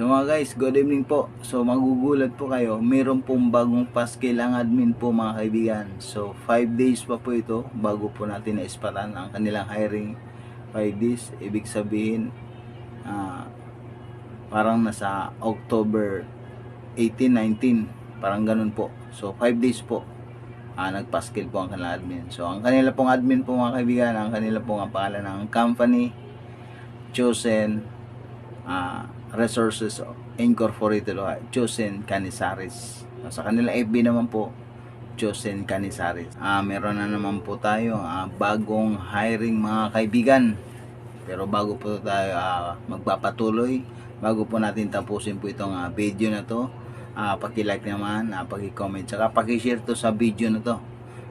mga guys, good evening po. So magugulat po kayo, meron pong bagong paskil ang admin po mga kaibigan. So 5 days pa po ito bago po natin naispatan ang kanilang hiring. 5 days, ibig sabihin parang nasa October 18, 19, parang ganun po. So 5 days po nagpaskil po ang kanilang admin. So ang kanila pong admin po mga kaibigan, ang kanila pong pangalan ng company, Chosen Resources Incorporated, Chosen Canizares. Sa kanilang FB naman po, Chosen Canizares. Meron na naman po tayo bagong hiring mga kaibigan. Pero bago po tayo magpapatuloy, bago po natin tapusin po itong video na to, paki-like naman, paki-comment, saka paki-share to sa video na to.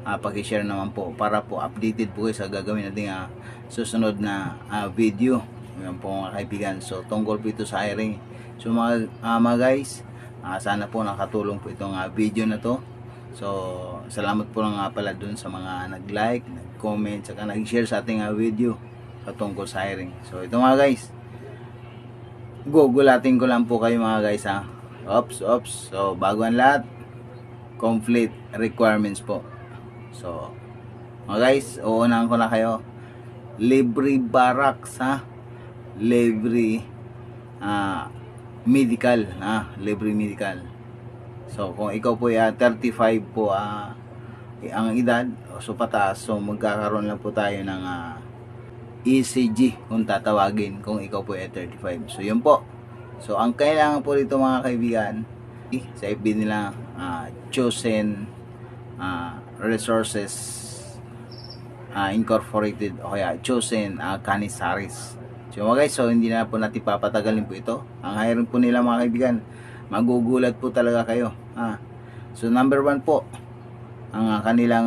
Paki-share naman po para po updated po kayo sa gagawin natin susunod na video. Yan po mga kaibigan. So tungkol po ito sa hiring. So mga guys, sana po nakatulong po itong video na to. So salamat po lang pala dun sa mga nag-like, nag-comment, saka nag-share sa ating video tungkol sa hiring. So ito mga guys, gugulatin ko lang po kayo mga guys Ops. So bago ang lahat, complete requirements po. So mga guys, uunahan ko na kayo. Libre barracks libre medical, libre medical. So kung ikaw po 35 po ang edad, so pataas, so magkakaroon lang po tayo ng ECG kung tatawagin kung ikaw po 35. So yun po. So ang kailangan po dito mga kaibigan, sa FB nila Chosen Resources Incorporated o kaya Chosen Canizares. So mga guys, so hindi na po natin papatagalin po ito. Ang hiring po nila mga kaibigan, magugulat po talaga kayo. So number 1 po, ang kanilang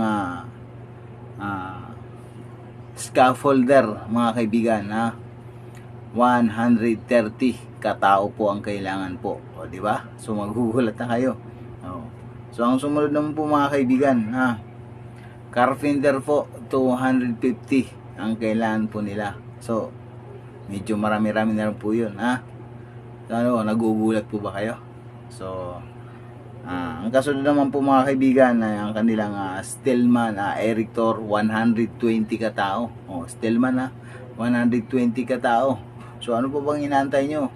scaffolder mga kaibigan, 130 katao po ang kailangan po. O di ba? So magugulat na kayo. So ang sumunod naman po mga kaibigan, carpenter po, 250 ang kailangan po nila. So medyo marami-rami na rin po yun. Nagugulat po ba kayo? So ang kasunod naman po mga kaibigan ay ang kanilang stillman, erector, 120 katao. Stillman 120 katao. So ano po bang inaantay nyo?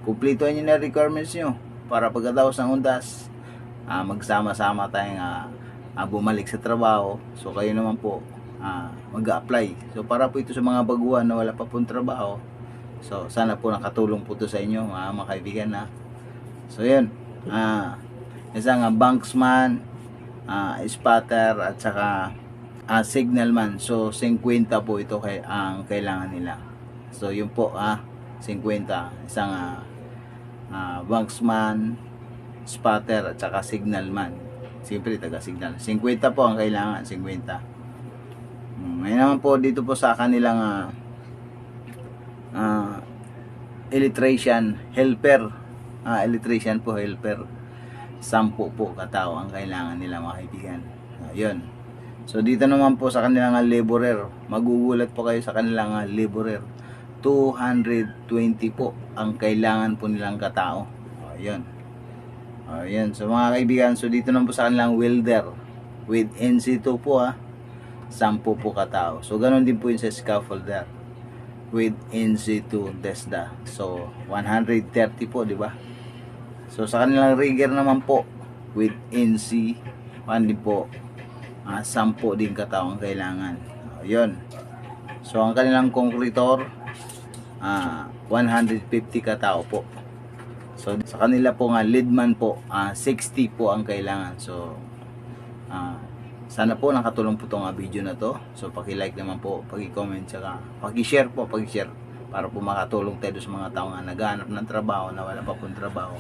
Kumplituhan nyo na requirements nyo para pagkatapos ng undas, magsama-sama tayong bumalik sa trabaho. So kayo naman po mag-a-apply. So para po ito sa mga baguhan na wala pa pong trabaho. So sana po nakatulong po ito sa inyo mga kaibigan So yun, isang banksman, spotter at saka signalman. So 50 po ito ang kailangan nila. So yun po 50, isang banksman, spotter at saka signalman. Siyempre taga-signal. 50 po ang kailangan, 50. Ngayon naman po dito po sa kanilang electrician helper. Electrician po helper. 10 po katao ang kailangan nila mga kaibigan. Yun. So dito naman po sa kanilang laborer, magugulat po kayo sa kanilang laborer. 220 po ang kailangan po nilang katao. Yun. Yun. So mga kaibigan, so dito naman po sa kanilang welder with NC2 po 10 po katao. So ganun din po yun sa scaffolder with NC2 DESDA. So 130 po, di ba? So sa kanilang rigger naman po with NC 1 din po, 10 din katao ang kailangan. Yun. So ang kanilang concretor 150 katao po. So sa kanila po leadman po 60 po ang kailangan. So sana po nakatulong po itong video na to. So paki-like naman po, paki-comment, saka paki-share po, paki-share para po makatulong tayo sa mga tao naghahanap ng trabaho na wala pa pong trabaho.